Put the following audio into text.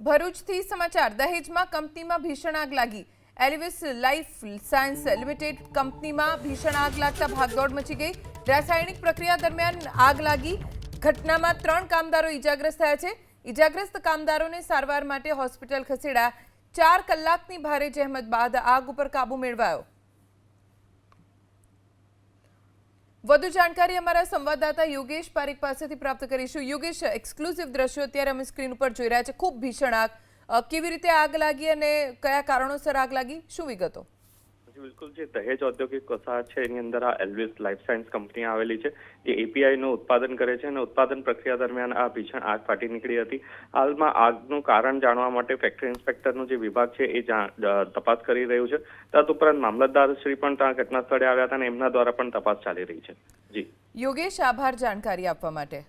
ભરૂચથી સમાચાર દહેજમાં કંપનીમાં ભીષણ આગ લાગી। એલિવિસ લાઇફ સાયન્સ લિમિટેડ કંપનીમાં ભીષણ આગ લાગતા ભાગદોડ મચી ગઈ। રાસાયણિક પ્રક્રિયા દરમિયાન આગ લાગી। ઘટનામાં 3 કામદારો ઇજાગ્રસ્ત થયા છે। ઇજાગ્રસ્ત કામદારોને સારવાર માટે હોસ્પિટલ ખસેડાયા। 4 કલાકની ભારે જહેમત બાદ આગ ઉપર કાબુ મેળવાયો। વધુ जानकारी અમારા સંવાદદાતા યોગેશ પારીખ પાસેથી પ્રાપ્ત કરીશું। યોગેશ, એક્સક્લુઝિવ દ્રશ્યો અત્યારે અમે સ્ક્રીન ઉપર જોઈ રહ્યા છે। ખૂબ ભીષણ આગ, કેવી રીતે આગ લાગી અને કયા કારણોસર આગ લાગી, શું વિગતો? બિલકુલ, જે દહેજ ઔદ્યોગિક વસાહત છે એની અંદર આ એલ્વિસ લાઇફ સાયન્સ કંપની આવેલી છે। જે એપીઆઈ નું ઉત્પાદન કરે છે અને ઉત્પાદન પ્રક્રિયા દરમિયાન આ ભીષણ આગ ફાટી નીકળી હતી। હાલમાં આગનું કારણ જાણવા માટે ફેક્ટરી ઇન્સ્પેક્ટરનો જે વિભાગ છે એ તપાસ કરી રહ્યું છે। તદુપરાંત મામલતદાર શ્રી પણ ત્યાં ઘટના સ્થળે આવ્યા હતા અને એમના દ્વારા પણ તપાસ ચાલી રહી છે। જી યોગેશ, આભાર જાણકારી આપવા માટે।